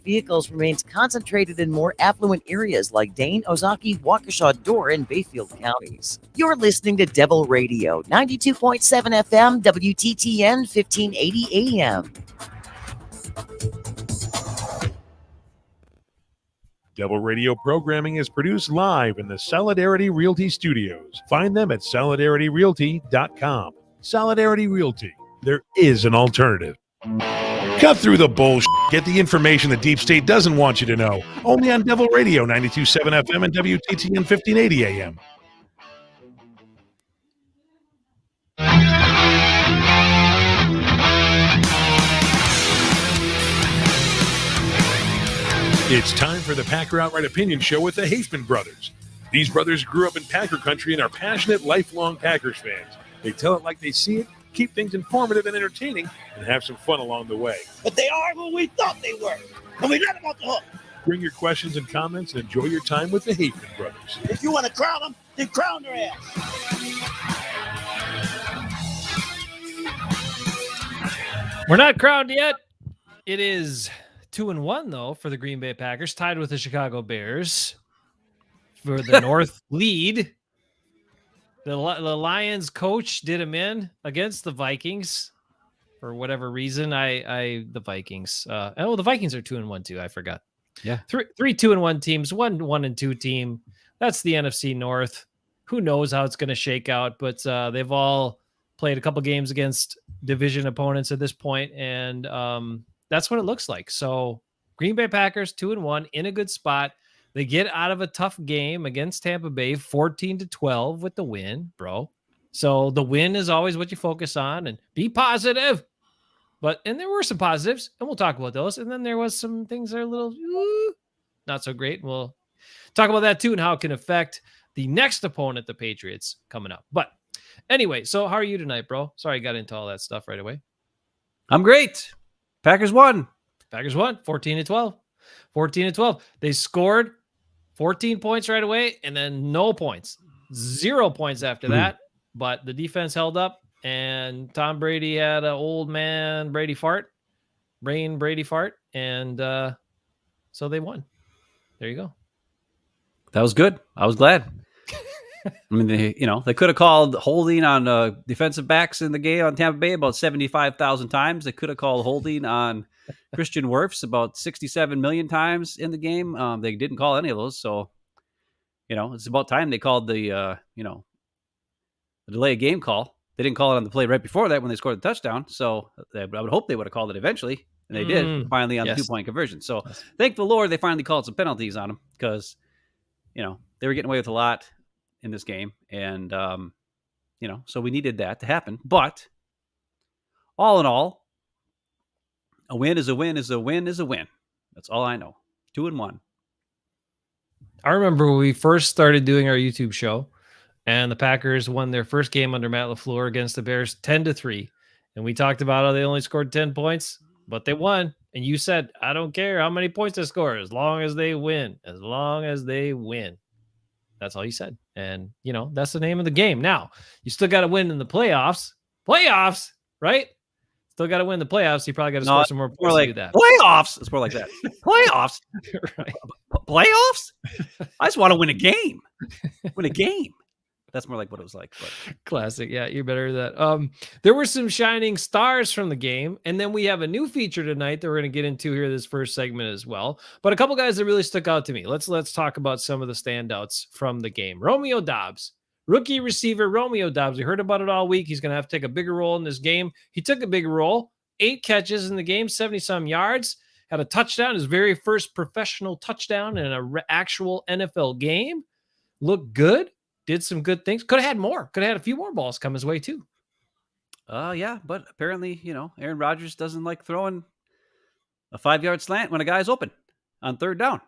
Vehicles remains concentrated in more affluent areas like Dane, Ozaki, Waukesha, Door, and Bayfield counties. You're listening to Devil Radio, 92.7 FM, WTTN, 1580 AM. Devil Radio programming is produced live in the Solidarity Realty Studios. Find them at solidarityrealty.com. Solidarity Realty. There is an alternative. Cut through the bullshit. Get the information the deep state doesn't want you to know. Only on Devil Radio 92.7 FM and WTTN 1580 AM. It's time for the Packer Outright Opinion Show with the Hafeman Brothers. These brothers grew up in Packer country and are passionate, lifelong Packers fans. They tell it like they see it, keep things informative and entertaining, and have some fun along the way. But they are who we thought they were, and we let them off the hook. Bring your questions and comments and enjoy your time with the Hafeman Brothers. If you want to crown them, then crown their ass. We're not crowned yet. It is 2-1 though for the Green Bay Packers, tied with the Chicago Bears for the North lead. The Lions coach did him in against the Vikings for whatever reason. The Vikings. The Vikings are 2-1 too. I forgot. Yeah, three 2-1 teams, 1-2 team. That's the NFC North. Who knows how it's going to shake out? But they've all played a couple games against division opponents at this point, and that's what it looks like. So Green Bay Packers 2-1 in a good spot. They get out of a tough game against Tampa Bay, 14-12 with the win, bro. So the win is always what you focus on, and be positive. And there were some positives, and we'll talk about those. And then there was some things that are a little not so great. We'll talk about that too and how it can affect the next opponent, the Patriots, coming up. But anyway, so how are you tonight, bro? Sorry I got into all that stuff right away. I'm great. Packers won. 14-12. 14-12. They scored 14 points right away, and then no points. 0 points after that. But the defense held up, and Tom Brady had an old man Brady fart, and so they won. There you go. That was good. I was glad. I mean, they could have called holding on defensive backs in the game on Tampa Bay about 75,000 times. They could have called holding on Christian Wirfs about 67 million times in the game. They didn't call any of those. So, it's about time they called the delay of game call. They didn't call it on the play right before that when they scored the touchdown. So I would hope they would have called it eventually. And they did finally on the 2-point conversion. So thank the Lord they finally called some penalties on them because, they were getting away with a lot in this game. And, so we needed that to happen. But all in all, a win is a win is a win is a win. That's all I know. 2-1. I remember when we first started doing our YouTube show and the Packers won their first game under Matt LaFleur against the Bears 10-3. And we talked about how they only scored 10 points, but they won. And you said, I don't care how many points they score as long as they win. As long as they win. That's all you said. And, that's the name of the game. Now, you still got to win in the playoffs. Playoffs, right? Still got to win the playoffs. You probably got to score some more points to do that. Playoffs. It's more like that. Playoffs. Right. Playoffs? I just want to win a game. Win a game. That's more like what it was like. But. Classic. Yeah, you're better at that. There were some shining stars from the game. And then we have a new feature tonight that we're going to get into here this first segment as well. But a couple guys that really stuck out to me. Let's talk about some of the standouts from the game. Romeo Doubs, rookie receiver Romeo Doubs. We heard about it all week. He's going to have to take a bigger role in this game. He took a bigger role. 8 catches in the game, 70-some yards. Had a touchdown, his very first professional touchdown in an actual NFL game. Looked good. Did some good things. Could have had more. Could have had a few more balls come his way too. Yeah, but apparently, Aaron Rodgers doesn't like throwing a 5-yard slant when a guy's open on 3rd down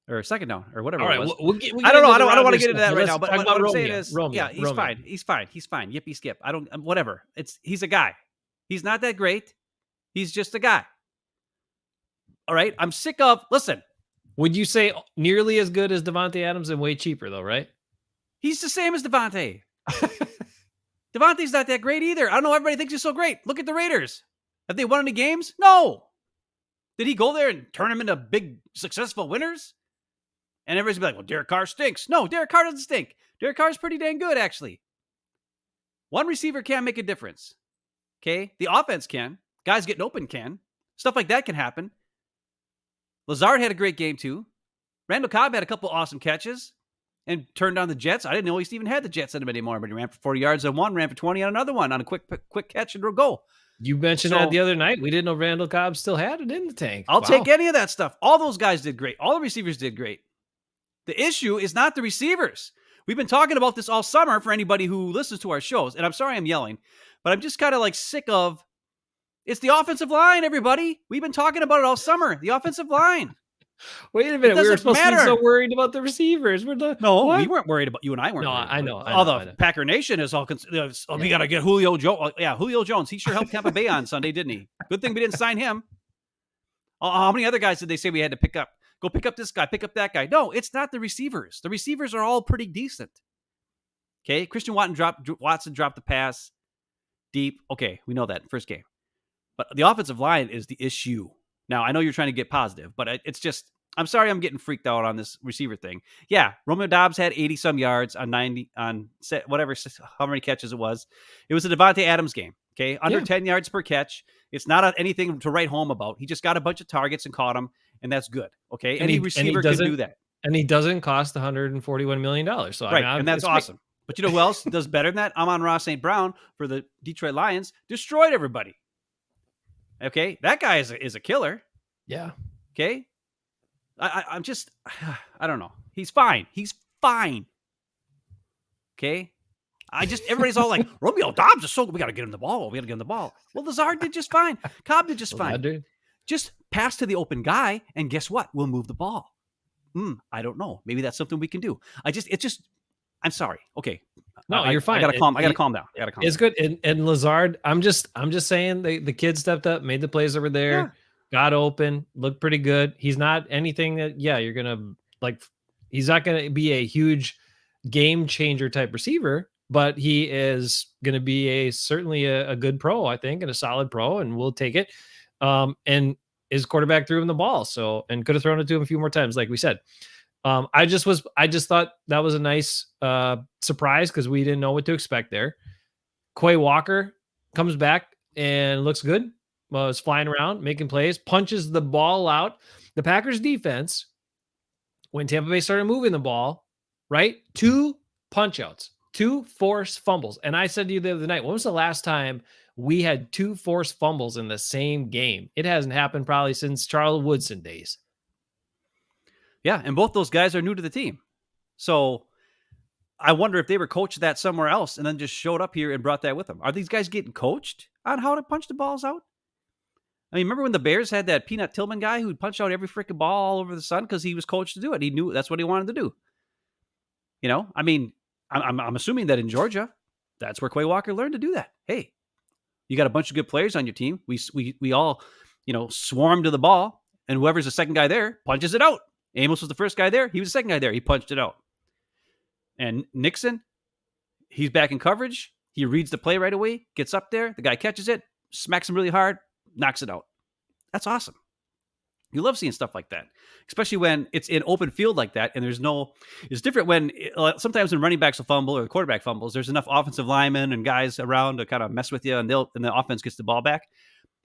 or 2nd down or whatever. All right, it was. we'll I don't know. I don't want to get into that right now. But what I'm saying is, Romeo. He's fine. He's fine. Yippee skip. I don't. Whatever. He's a guy. He's not that great. He's just a guy. All right. I'm sick of. Listen. Would you say nearly as good as Devontae Adams and way cheaper, though, right? He's the same as Devontae. Devontae's not that great either. I don't know. Everybody thinks he's so great. Look at the Raiders. Have they won any games? No. Did he go there and turn them into big, successful winners? And everybody's be like, well, Derek Carr stinks. No, Derek Carr doesn't stink. Derek Carr's pretty dang good, actually. One receiver can make a difference. Okay? The offense can. Guys getting open can. Stuff like that can happen. Lazard had a great game, too. Randall Cobb had a couple awesome catches and turned down the Jets. I didn't know he even had the Jets in him anymore, but he ran for 40 yards on one, ran for 20 on another one on a quick catch and go. You mentioned that the other night. We didn't know Randall Cobb still had it in the tank. I'll take any of that stuff. All those guys did great. All the receivers did great. The issue is not the receivers. We've been talking about this all summer for anybody who listens to our shows. And I'm sorry I'm yelling, but I'm just kind of like sick of it's the offensive line, everybody. We've been talking about it all summer. The offensive line. Wait a minute. We were supposed to be so worried about the receivers. We weren't worried about you and I weren't. No, I know. All the Packer Nation is all. We got to get Julio Jones. Yeah, Julio Jones. He sure helped Tampa Bay on Sunday, didn't he? Good thing we didn't sign him. How many other guys did they say we had to pick up? Go pick up this guy, pick up that guy. No, it's not the receivers. The receivers are all pretty decent. Okay, Christian Watson dropped the pass deep. Okay, we know that first game. But the offensive line is the issue. Now, I know you're trying to get positive, but it's just, I'm sorry I'm getting freaked out on this receiver thing. Yeah, Romeo Doubs had 80-some yards on 90, how many catches it was. It was a Devontae Adams game, okay? Under 10 yards per catch. It's not anything to write home about. He just got a bunch of targets and caught them, and that's good, okay? Any receiver can do that. And he doesn't cost $141 million. So right, and that's awesome. But you know who else does better than that? Amon-Ra St. Brown for the Detroit Lions. Destroyed everybody. Okay, that guy is a killer. Yeah. Okay, I'm just, I don't know. He's fine. Okay, everybody's all like, Romeo Doubs is so good. We got to get him the ball. Well, Lazard did just fine. Cobb did just fine. Just pass to the open guy, and guess what? We'll move the ball. I don't know. Maybe that's something we can do. I'm sorry. Okay. No, you're fine. I gotta calm down. It's good. And Lazard, I'm just saying the kid stepped up, made the plays over there, got open, looked pretty good. He's not anything that, you're gonna he's not gonna be a huge game changer type receiver, but he is gonna be certainly a good pro, I think, and a solid pro, and we'll take it. And his quarterback threw him the ball, and could have thrown it to him a few more times, like we said. I just thought that was a nice surprise because we didn't know what to expect there. Quay Walker comes back and looks good. Was flying around, making plays, punches the ball out. The Packers defense, when Tampa Bay started moving the ball, right? 2 punch outs, 2 forced fumbles. And I said to you the other night, when was the last time we had 2 forced fumbles in the same game? It hasn't happened probably since Charles Woodson days. Yeah, and both those guys are new to the team. So I wonder if they were coached that somewhere else and then just showed up here and brought that with them. Are these guys getting coached on how to punch the balls out? I mean, remember when the Bears had that Peanut Tillman guy who punched out every freaking ball all over the sun because he was coached to do it? He knew that's what he wanted to do. You know, I mean, I'm assuming that in Georgia, that's where Quay Walker learned to do that. Hey, you got a bunch of good players on your team. We all, swarm to the ball, and whoever's the second guy there punches it out. Amos was the first guy there. He was the second guy there. He punched it out. And Nixon, he's back in coverage. He reads the play right away, gets up there. The guy catches it, smacks him really hard, knocks it out. That's awesome. You love seeing stuff like that, especially when it's in open field like that. And it's different when sometimes when running backs will fumble or the quarterback fumbles, there's enough offensive linemen and guys around to kind of mess with you, and the offense gets the ball back.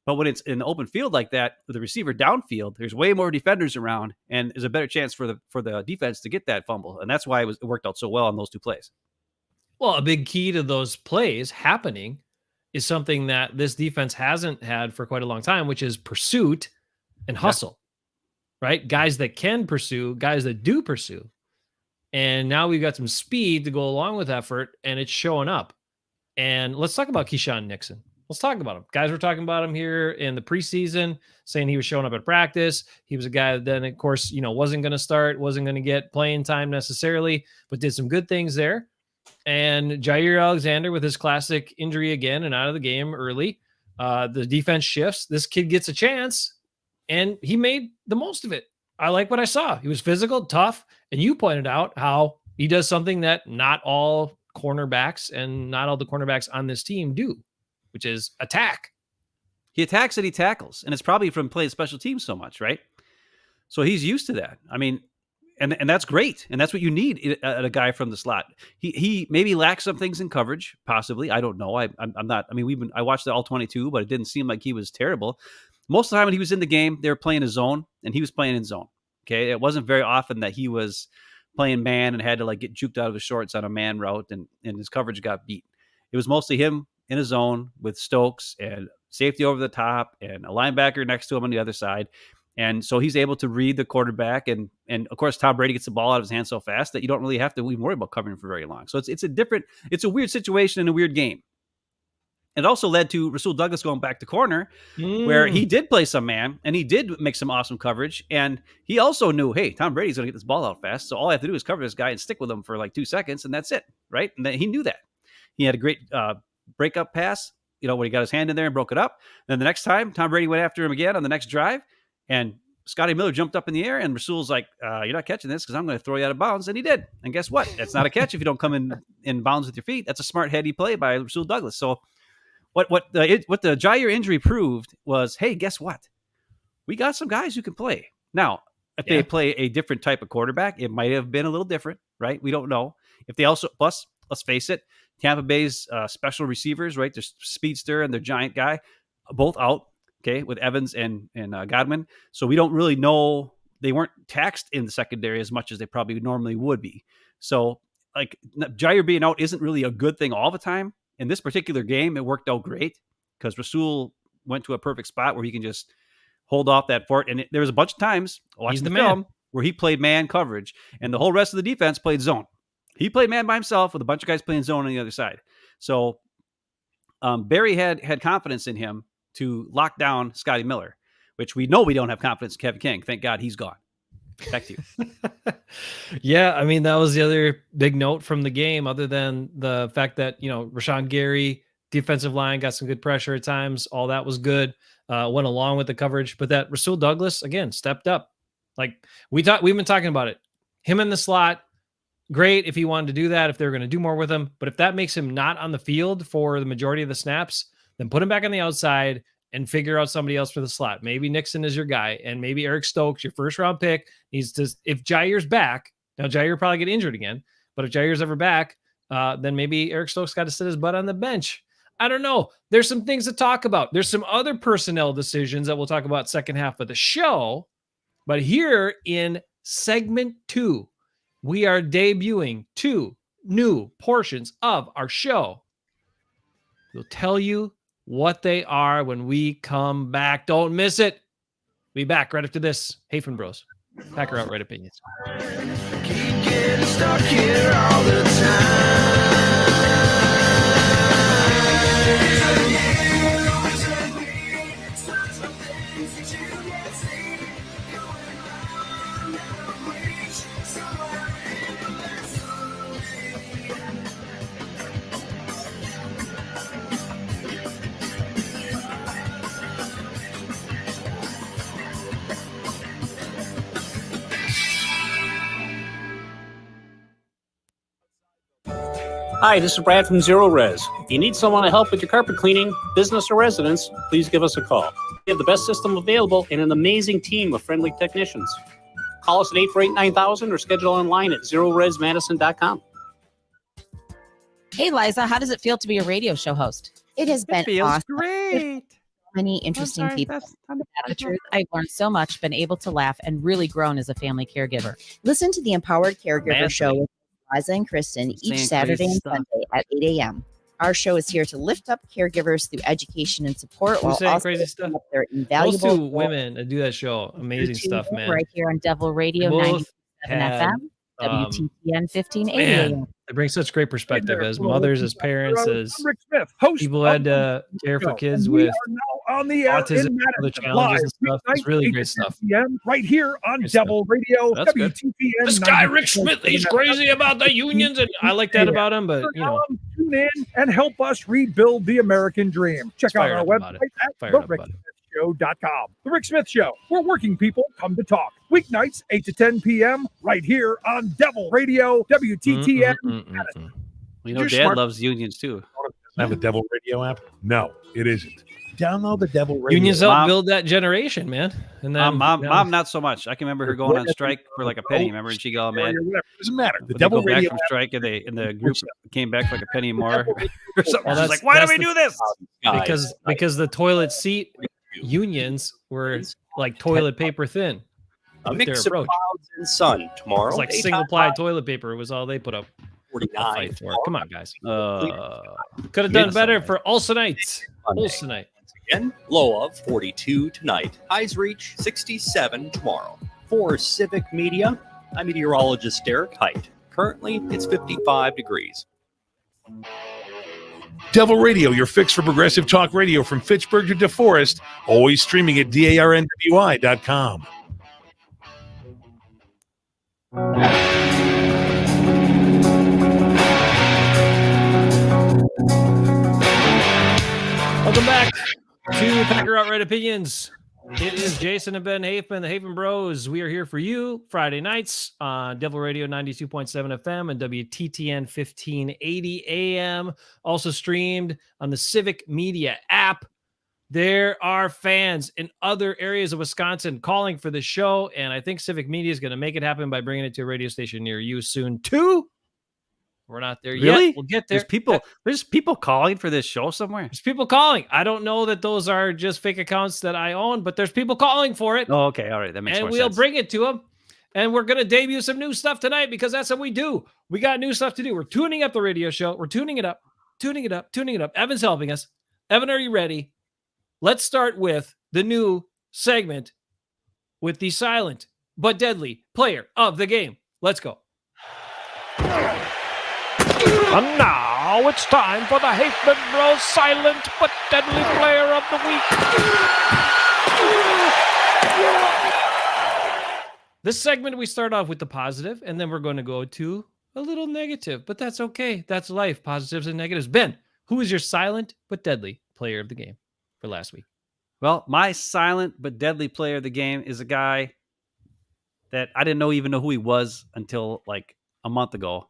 But when it's in the open field like that, with the receiver downfield, there's way more defenders around, and there's a better chance for the defense to get that fumble. And that's why it worked out so well on those 2 plays. Well, a big key to those plays happening is something that this defense hasn't had for quite a long time, which is pursuit and hustle, right? Guys that can pursue, guys that do pursue. And now we've got some speed to go along with effort, and it's showing up. And let's talk about Keyshawn Nixon. Let's talk about him. Guys were talking about him here in the preseason, saying he was showing up at practice. He was a guy that then, of course, wasn't going to start, wasn't going to get playing time necessarily, but did some good things there. And Jair Alexander with his classic injury again and out of the game early. The defense shifts. This kid gets a chance, and he made the most of it. I like what I saw. He was physical, tough, and you pointed out how he does something that not all cornerbacks and not all the cornerbacks on this team do, which is attack. He attacks and he tackles, and it's probably from playing special teams so much, right? So he's used to that. I mean, and that's great, and that's what you need at a guy from the slot. He maybe lacks some things in coverage, possibly. I don't know. I'm not. I mean, I watched the all 22, but it didn't seem like he was terrible. Most of the time when he was in the game, they were playing a zone, and he was playing in zone. Okay, it wasn't very often that he was playing man and had to like get juked out of his shorts on a man route, and his coverage got beat. It was mostly him in a zone with Stokes and safety over the top and a linebacker next to him on the other side. And so he's able to read the quarterback. And of course, Tom Brady gets the ball out of his hand so fast that you don't really have to even worry about covering for very long. So it's a weird situation and a weird game. It also led to Rasul Douglas going back to corner where he did play some man and he did make some awesome coverage. And he also knew, hey, Tom Brady's going to get this ball out fast. So all I have to do is cover this guy and stick with him for like 2 seconds. And that's it. Right. And he knew that. He had a great breakup pass, when he got his hand in there and broke it up. Then the next time, Tom Brady went after him again on the next drive. And Scotty Miller jumped up in the air, and Rasul's like, you're not catching this because I'm going to throw you out of bounds. And he did. And guess what? It's not a catch if you don't come in bounds with your feet. That's a smart, heady play by Rasul Douglas. So what the Jair injury proved was, hey, guess what? We got some guys who can play. Now, if they play a different type of quarterback, it might have been a little different, right? We don't know. If they also, plus, let's face it, Tampa Bay's special receivers, right? Their speedster and their giant guy, both out. Okay, with Evans and Godwin. So we don't really know. They weren't taxed in the secondary as much as they probably normally would be. So like Jair being out isn't really a good thing all the time. In this particular game, it worked out great because Rasul went to a perfect spot where he can just hold off that fort. And there was a bunch of times watching the film where he played man coverage and the whole rest of the defense played zone. He played man by himself with a bunch of guys playing zone on the other side. So Barry had confidence in him to lock down Scotty Miller, which we know we don't have confidence in Kevin King. Thank God he's gone. Back to you. Yeah, I mean, that was the other big note from the game, other than the fact that, Rashawn Gary, defensive line, got some good pressure at times. All that was good, went along with the coverage. But that Rasul Douglas, again, stepped up. Like we've been talking about it. Him in the slot, great if he wanted to do that, if they're going to do more with him. But if that makes him not on the field for the majority of the snaps, then put him back on the outside and figure out somebody else for the slot. Maybe Nixon is your guy, and maybe Eric Stokes, your first round pick, needs to. If Jair's back, now Jair probably get injured again, but if Jair's ever back, then maybe Eric Stokes got to sit his butt on the bench. I don't know. There's some things to talk about. There's some other personnel decisions that we'll talk about second half of the show. But here in segment 2, we are debuting 2 new portions of our show. We'll tell you what they are when we come back. Don't miss it. Be back right after this. Hafeman Bros. Packer Outright Opinions. Keep getting stuck here all the time. Hi, this is Brad from Zero Res. If you need someone to help with your carpet cleaning, business or residence, please give us a call. We have the best system available and an amazing team of friendly technicians. Call us at 848-9000 or schedule online at zeroresmadison.com. Hey, Liza, how does it feel to be a radio show host? It has been awesome. Great. Many interesting people. The truth, I've learned so much, been able to laugh, and really grown as a family caregiver. Listen to the Empowered Caregiver Show with Liza and Kristen each Saturday and Sunday at 8 a.m. Our show is here to lift up caregivers through education and support while also crazy stuff. Up their invaluable Those 2 women that do that show, amazing stuff, man. Right here on Devil Radio 97 FM, WTTN 1580 AM. They bring such great perspective as mothers, as parents, as Rick Smith, host people who had to care for kids with on the air autism, other challenges and stuff. It's really great stuff. Right here on Devil Radio, That's good. WTTN. This guy, Rick Smith, he's crazy about the unions, and I like that about him, but, Tune in and help us rebuild the American dream. Check out our website at thericksmithshow.com. The Rick Smith Show, where working people come to talk. Weeknights, 8 to 10 p.m., right here on Devil Radio, WTTN. Dad loves unions, too. Have a Devil Radio app? No, it isn't. Download the Devil Radio. Unions help build that generation, man. And then mom, not so much. I can remember her going on strike for like a penny. Remember, and she got all mad. Doesn't matter. The When Devil they go Radio back from strike, and the group came back for like a penny more or something. Well, She's like, why do we do this? Because the toilet seat unions were like toilet paper thin. A mix of clouds and sun tomorrow. It's like single ply toilet paper was all they put up. 49. Come on, guys. Could have done better for Olsenite. Olsenite. Again, low of 42 tonight. Highs reach 67 tomorrow. For Civic Media, I'm meteorologist Derek Height. Currently, it's 55 degrees. Devil Radio, your fix for progressive talk radio from Fitchburg to DeForest. Always streaming at darnwi.com. Welcome back to Packer Outright Opinions. It is Jason and Ben Hafeman, the Hafeman Bros. We are here for you Friday nights on Devil Radio 92.7 FM and WTTN 1580 AM. Also streamed on the Civic Media app. There are fans in other areas of Wisconsin calling for the show, and I think Civic Media is going to make it happen by bringing it to a radio station near you soon, too. We're not there yet. We'll get there. There's people calling for this show somewhere. There's people calling. I don't know that those are just fake accounts that I own, but there's people calling for it. Oh, okay. All right. That makes more sense. And we'll bring it to them. And we're going to debut some new stuff tonight because that's what we do. We got new stuff to do. We're tuning up the radio show. We're tuning it up. Evan's helping us. Evan, are you ready? Let's start with the new segment with the silent but deadly player of the game. Let's go. And now it's time for the Hafeman Bros silent but deadly player of the week. This segment, we start off with the positive, and then we're going to go to a little negative, but that's okay. That's life, positives and negatives. Ben, who is your silent but deadly player of the game for last week? Well, my silent but deadly player of the game is a guy that I didn't even know who he was until like a month ago.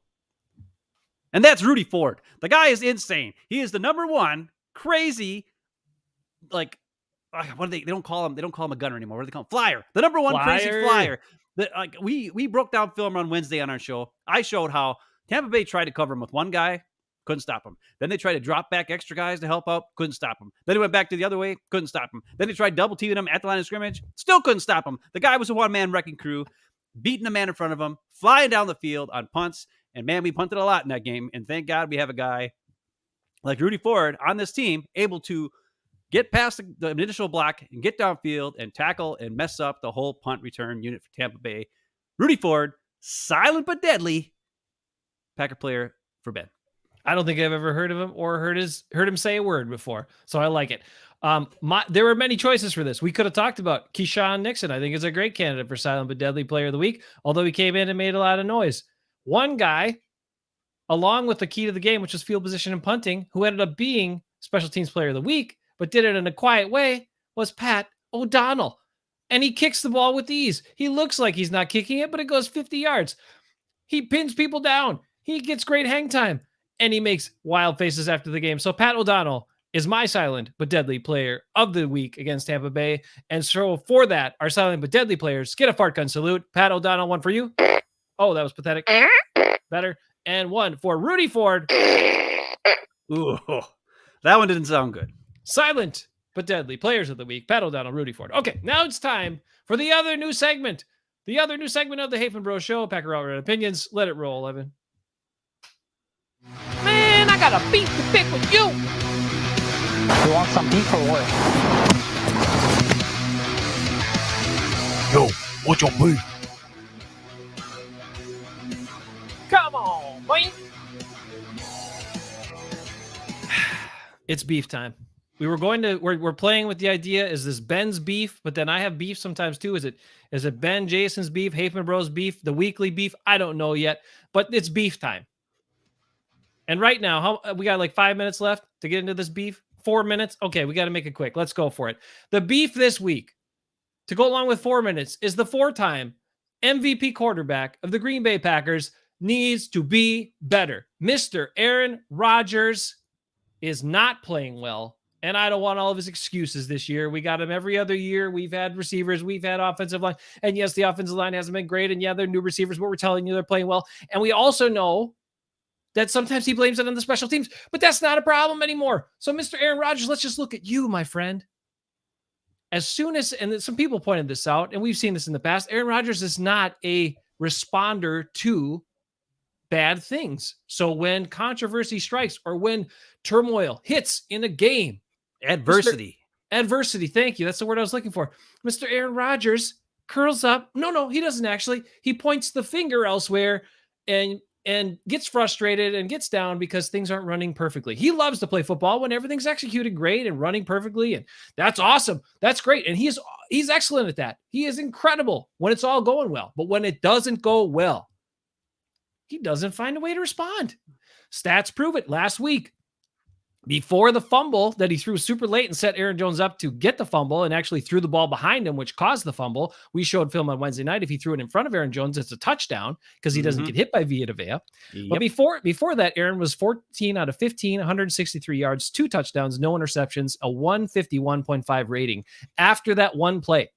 And that's Rudy Ford. The guy is insane. He is the number one crazy, like, what do they don't call him a gunner anymore. What do they call him? Flyer. The number one crazy flyer. That like we broke down film on Wednesday on our show. I showed how Tampa Bay tried to cover him with one guy, couldn't stop him. Then they tried to drop back extra guys to help out, couldn't stop him. Then he went back to the other way, couldn't stop him. Then they tried double teaming him at the line of scrimmage, still couldn't stop him. The guy was a one-man wrecking crew, beating a man in front of him, flying down the field on punts. And man, we punted a lot in that game. And thank God we have a guy like Rudy Ford on this team able to get past the initial block and get downfield and tackle and mess up the whole punt return unit for Tampa Bay. Rudy Ford, silent but deadly, Packer player for Ben. I don't think I've ever heard of him or heard him say a word before. So I like it. There were many choices for this. We could have talked about Keyshawn Nixon. I think is a great candidate for silent but deadly player of the week, although he came in and made a lot of noise. One guy, along with the key to the game, which is field position and punting, who ended up being special teams player of the week, but did it in a quiet way, was Pat O'Donnell. And he kicks the ball with ease. He looks like he's not kicking it, but it goes 50 yards. He pins people down. He gets great hang time. And he makes wild faces after the game. So Pat O'Donnell is my silent but deadly player of the week against Tampa Bay. And so for that, our silent but deadly players get a fart gun salute. Pat O'Donnell, one for you. Oh, that was pathetic. Better. And one for Rudy Ford. Ooh, that one didn't sound good. Silent but deadly players of the week. Pat O'Donnell, Rudy Ford. Okay, now it's time for the other new segment. The other new segment of the Hafeman Bros Show. Packer Outright Opinions. Let it roll, Evan. Man, I got a beef to pick with you. You want some beef or what? Yo, what's your beef? Come on, boy. It's beef time. We're playing with the idea, is this Ben's beef? But then I have beef sometimes too. Is it Ben, Jason's beef, Hafeman Bros beef, the weekly beef? I don't know yet, but it's beef time. And right now, we got like 5 minutes left to get into this beef. 4 minutes. Okay, we got to make it quick. Let's go for it. The beef this week, to go along with 4 minutes, is the 4-time MVP quarterback of the Green Bay Packers needs to be better. Mr. Aaron Rodgers is not playing well And I don't want all of his excuses this year. We got him every other year. We've had receivers. We've had offensive line. And yes, the offensive line hasn't been great. And yeah, they're new receivers, but we're telling you they're playing well. And we also know that sometimes he blames it on the special teams, but that's not a problem anymore. So, Mr. Aaron Rodgers, let's just look at you, my friend. As soon as, and some people pointed this out, and we've seen this in the past, Aaron Rodgers is not a responder to bad things. So when controversy strikes or when turmoil hits in a game, adversity, thank you. That's the word I was looking for. Mr. Aaron Rodgers curls up. No, he doesn't actually. He points the finger elsewhere and gets frustrated and gets down because things aren't running perfectly. He loves to play football when everything's executed great and running perfectly, and that's awesome. That's great. And he's excellent at that. He is incredible when it's all going well. But when it doesn't go well, he doesn't find a way to respond. Stats prove it. Last week, before the fumble that he threw super late and set Aaron Jones up to get the fumble and actually threw the ball behind him, which caused the fumble. We showed film on Wednesday night. If he threw it in front of Aaron Jones, it's a touchdown because he doesn't get hit by Vita Vea. Yep. But before that, Aaron was 14 out of 15, 163 yards, 2 touchdowns, no interceptions, a 151.5 rating. After that one play,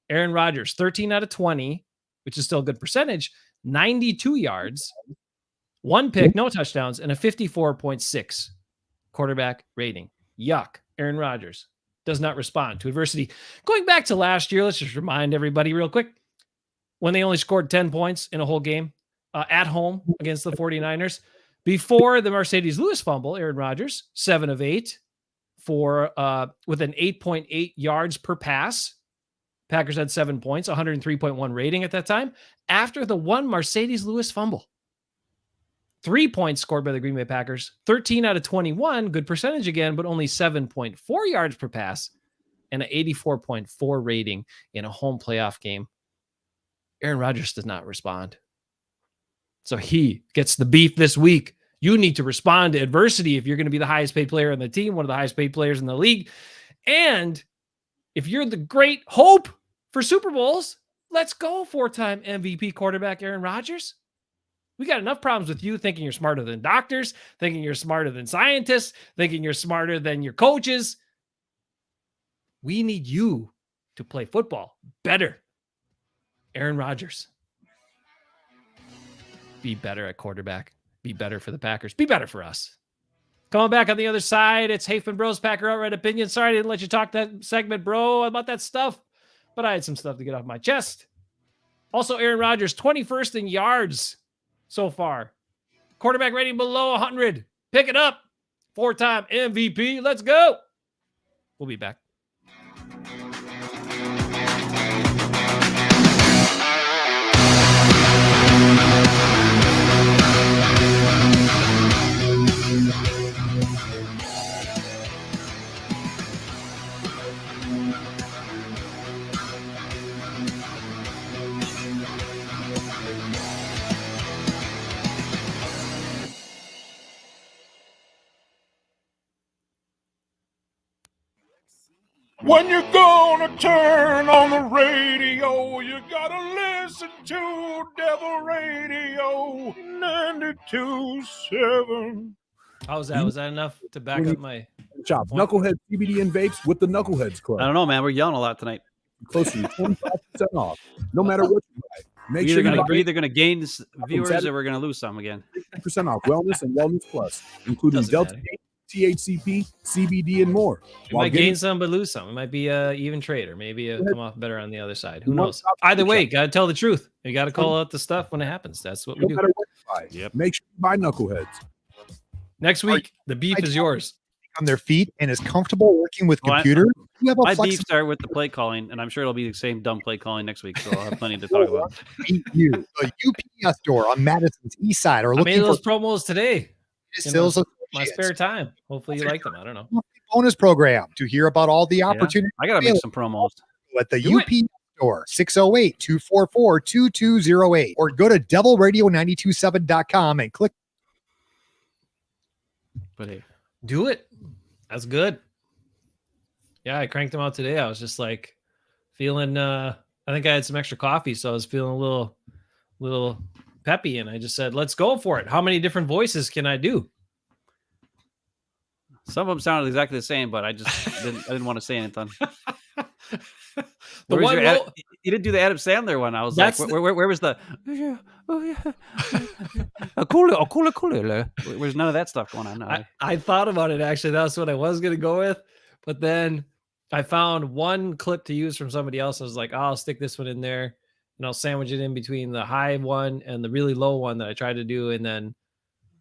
Aaron Rodgers, 13 out of 20, which is still a good percentage, 92 yards, 1 pick, no touchdowns, and a 54.6 quarterback rating. Yuck. Aaron Rodgers does not respond to adversity. Going back to last year, let's just remind everybody real quick, when they only scored 10 points in a whole game at home against the 49ers. Before the Mercedes Lewis fumble, Aaron Rodgers, 7 of 8 with an 8.8 yards per pass. Packers had 7 points, 103.1 rating at that time. After the one Mercedes Lewis fumble, 3 points scored by the Green Bay Packers, 13 out of 21, good percentage again, but only 7.4 yards per pass and an 84.4 rating in a home playoff game. Aaron Rodgers does not respond. So he gets the beef this week. You need to respond to adversity if you're going to be the highest paid player on the team, one of the highest paid players in the league. And if you're the great hope for Super Bowls, let's go 4-time MVP quarterback Aaron Rodgers. We got enough problems with you thinking you're smarter than doctors, thinking you're smarter than scientists, thinking you're smarter than your coaches. We need you to play football better. Aaron Rodgers. Be better at quarterback. Be better for the Packers. Be better for us. Coming back on the other side, it's Hafeman Bros, Packer Outright Opinion. Sorry I didn't let you talk that segment, bro, about that stuff, but I had some stuff to get off my chest. Also, Aaron Rodgers, 21st in yards so far. Quarterback rating below 100. Pick it up. 4-time MVP. Let's go. We'll be back. When you're gonna turn on the radio, you gotta listen to Devil Radio 92.7. How's that? Was that enough to back up my chops? Knucklehead CBD and vapes with the Knuckleheads Club. I don't know, man. We're yelling a lot tonight. Close to 25% off, no matter what you buy. We're either going to gain viewers or we're going to lose some again. 50% off Wellness and Wellness Plus, including Delta 8, THCP, CBD, and more. We might gain some but lose some. It might be an even trade, or maybe come off better on the other side. Who knows? Either way, got to tell the truth. You got to call out the stuff when it happens. That's what we do. Yep. Make sure you buy Knuckleheads. Next week, the beef is yours. On their feet and is comfortable working with computers. My beef start with the play calling, and I'm sure it'll be the same dumb play calling next week, so I'll have plenty to talk about. You, a UPS store on Madison's East Side, or looking made those promos today. My spare time. Hopefully you like them. I don't know. Bonus program to hear about all the opportunities. I gotta make some promos at the UPS store, 608-244-2208, or go to devilradio927.com and click. But hey, do it. That's good. Yeah, I cranked them out today. I was just like feeling I think I had some extra coffee, so I was feeling a little peppy, and I just said, let's go for it. How many different voices can I do? Some of them sounded exactly the same, but I didn't want to say anything. The one you didn't do the Adam Sandler one. I was like, where was the? Where's none of that stuff going on? I thought about it actually. That's what I was gonna go with, but then I found one clip to use from somebody else. I was like, I'll stick this one in there, and I'll sandwich it in between the high one and the really low one that I tried to do, and then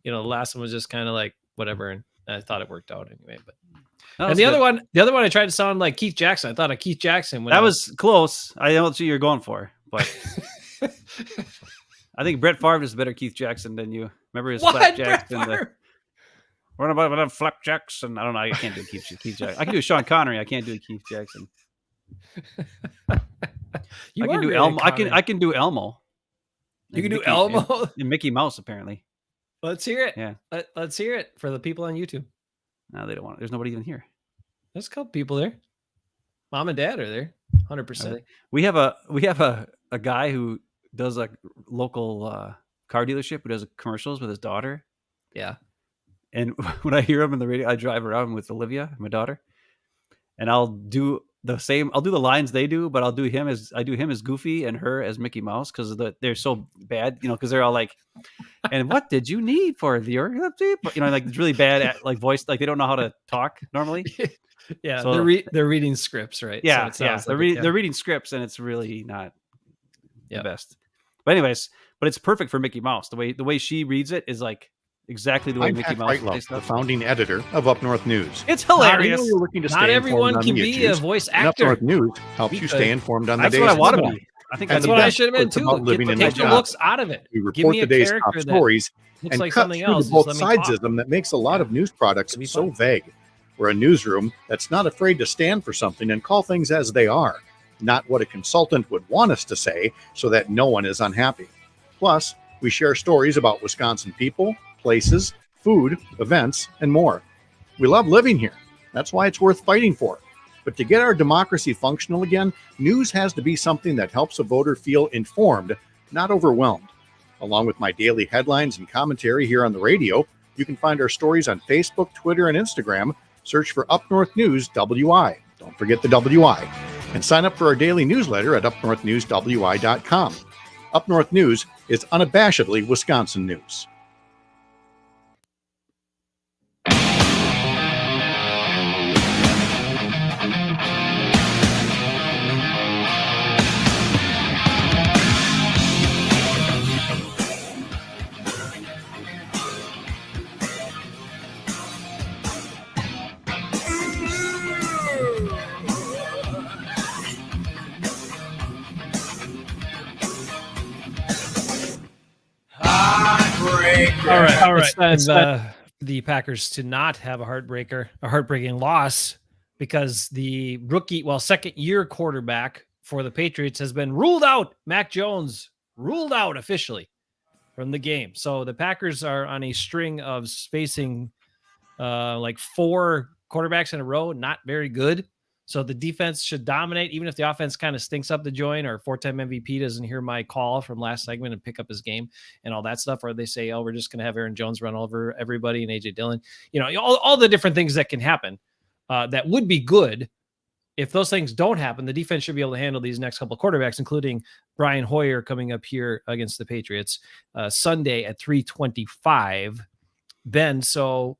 the last one was just kind of like whatever, and I thought it worked out anyway. But and the other one, I tried to sound like Keith Jackson. I thought of Keith Jackson. That was close. I know what you're going for, but I think Brett Favre is better Keith Jackson than you. Remember his flapjacks and the what about flapjacks? And I don't know. I can't do Keith Jackson. I can do Sean Connery. I can't do Keith Jackson. I can do Elmo. I can do Elmo. You can do Elmo and Mickey Mouse apparently. Let's hear it. Yeah, let's hear it for the people on YouTube. No, they don't want it. There's nobody even here. There's a couple people there. Mom and Dad are there. 100%. We have a guy who does a local car dealership who does commercials with his daughter. Yeah. And when I hear him in the radio, I drive around with Olivia, my daughter, and I'll do the same. I'll do the lines they do, but I do him as Goofy and her as Mickey Mouse because they're so bad, because they're all like, and what did you need for the like it's really bad at like voice, like they don't know how to talk normally. Yeah, so, they're reading scripts, right? Yeah, so they're reading scripts, and it's really not the best. But anyways, it's perfect for Mickey Mouse. The way she reads it is like exactly the way Mickey Mouse. The founding editor of Up North News. It's hilarious. Not everyone can be a voice actor. Up North News helps you stay informed on the day. That's what I want to be. I think that's what I should have been too. Take the looks out of it. We report the day's top stories and like cut through the both sidesism that makes a lot of news products so vague. We're a newsroom that's not afraid to stand for something and call things as they are, not what a consultant would want us to say so that no one is unhappy. Plus, we share stories about Wisconsin people, places, food, events, and more. We love living here. That's why it's worth fighting for. But to get our democracy functional again, news has to be something that helps a voter feel informed, not overwhelmed. Along with my daily headlines and commentary here on the radio, you can find our stories on Facebook, Twitter, and Instagram. Search for Up North News WI. Don't forget the WI. And sign up for our daily newsletter at upnorthnewswi.com. Up North News is unabashedly Wisconsin news. All right. It's the Packers to not have a heartbreaking loss because the second-year quarterback for the Patriots has been ruled out. Mac Jones ruled out officially from the game. So the Packers are on a string of facing like 4 quarterbacks in a row, not very good. So the defense should dominate, even if the offense kind of stinks up the joint or 4-time MVP doesn't hear my call from last segment and pick up his game and all that stuff. Or they say, oh, we're just going to have Aaron Jones run over everybody and AJ Dillon. All the different things that can happen that would be good. If those things don't happen, the defense should be able to handle these next couple of quarterbacks, including Brian Hoyer coming up here against the Patriots Sunday at 3:25. Ben, so,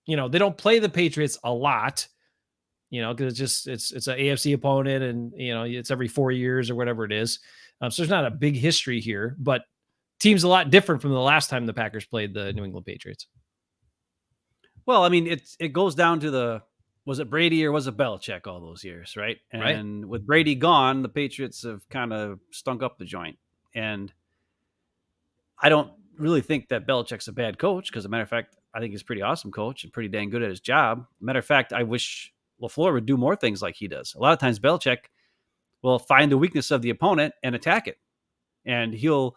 they don't play the Patriots a lot. Because it's an AFC opponent and, it's every 4 years or whatever it is. So there's not a big history here, but team's a lot different from the last time the Packers played the New England Patriots. Well, I mean, it goes down to was it Brady or was it Belichick all those years, right? And with Brady gone, the Patriots have kind of stunk up the joint. And I don't really think that Belichick's a bad coach because, as a matter of fact, I think he's a pretty awesome coach and pretty dang good at his job. Matter of fact, I wish LaFleur would do more things like he does. A lot of times Belichick will find the weakness of the opponent and attack it. And he'll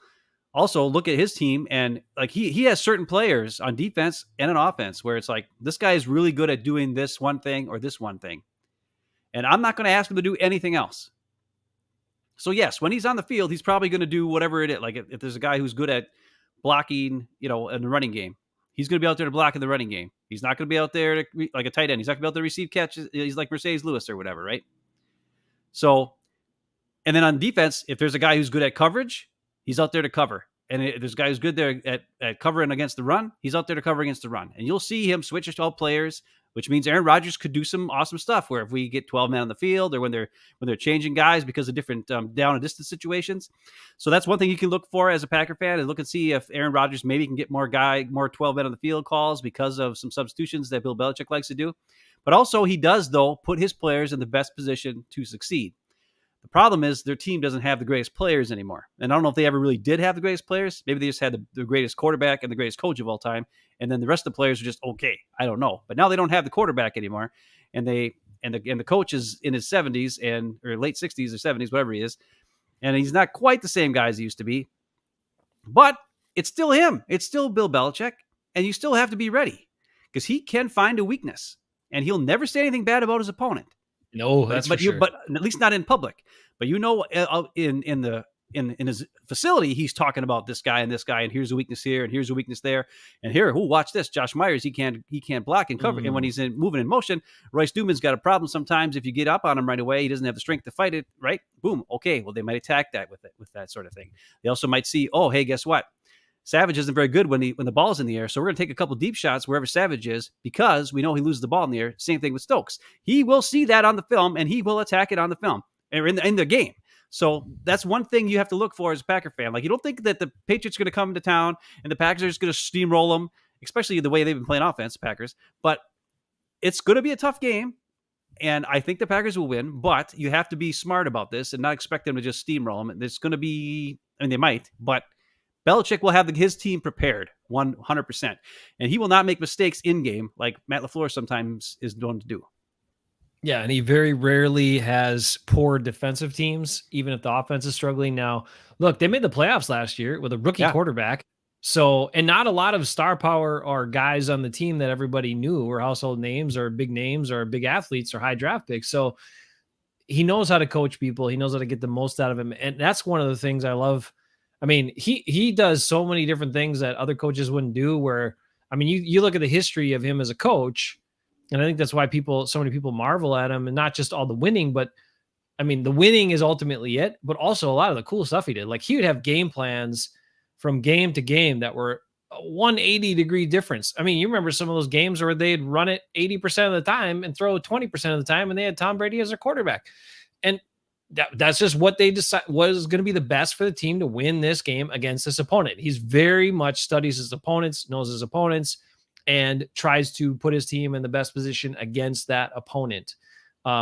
also look at his team and like he has certain players on defense and on offense where it's like, this guy is really good at doing this one thing or this one thing. And I'm not going to ask him to do anything else. So yes, when he's on the field, he's probably going to do whatever it is. Like if there's a guy who's good at blocking, in the running game, He's going to be out there to block in the running game. He's not going to be out there like a tight end. He's not going to be out there to receive catches. He's like Mercedes Lewis or whatever, right? So, and then on defense, if there's a guy who's good at coverage, he's out there to cover. And if there's a guy who's good there at covering against the run, he's out there to cover against the run. And you'll see him switch to all players, which means Aaron Rodgers could do some awesome stuff where if we get 12 men on the field or when they're changing guys because of different down and distance situations. So that's one thing you can look for as a Packer fan, is look and see if Aaron Rodgers maybe can get more 12 men on the field calls because of some substitutions that Bill Belichick likes to do. But also he does, though, put his players in the best position to succeed. The problem is their team doesn't have the greatest players anymore. And I don't know if they ever really did have the greatest players. Maybe they just had the greatest quarterback and the greatest coach of all time. And then the rest of the players are just okay. I don't know. But now they don't have the quarterback anymore. And the coach is in his 70s or late 60s or 70s, whatever he is. And he's not quite the same guy as he used to be. But it's still him. It's still Bill Belichick. And you still have to be ready because he can find a weakness. And he'll never say anything bad about his opponent. No, that's for sure. But at least not in public. But in his facility, he's talking about this guy, and here's a weakness here, and here's a weakness there, and here, watch this, Josh Myers, he can't block and cover, and when he's moving in motion, Royce Newman's got a problem sometimes. If you get up on him right away, he doesn't have the strength to fight it. Right? Boom. Okay. Well, they might attack that with that sort of thing. They also might see, oh, hey, guess what? Savage isn't very good when the ball's in the air, so we're going to take a couple deep shots wherever Savage is because we know he loses the ball in the air. Same thing with Stokes. He will see that on the film, and he will attack it on the film or in the game. So that's one thing you have to look for as a Packer fan. Like, you don't think that the Patriots are going to come to town and the Packers are just going to steamroll them, especially the way they've been playing offense, Packers. But it's going to be a tough game, and I think the Packers will win. But you have to be smart about this and not expect them to just steamroll them. It's going to be, they might, but Belichick will have his team prepared 100%. And he will not make mistakes in game like Matt LaFleur sometimes is known to do. Yeah, and he very rarely has poor defensive teams, even if the offense is struggling. Now, look, they made the playoffs last year with a rookie quarterback. So, and not a lot of star power or guys on the team that everybody knew were household names or big athletes or high draft picks. So he knows how to coach people. He knows how to get the most out of him. And that's one of the things I love. I mean, he does so many different things that other coaches wouldn't do where, I mean, you look at the history of him as a coach, and I think that's why so many people marvel at him, and not just all the winning, but I mean, the winning is ultimately it, but also a lot of the cool stuff he did. Like, he would have game plans from game to game that were a 180-degree difference. I mean, you remember some of those games where they'd run it 80% of the time and throw 20% of the time, and they had Tom Brady as their quarterback. And that's just what they decide was going to be the best for the team to win this game against this opponent. He's very much studies his opponents, knows his opponents, and tries to put his team in the best position against that opponent,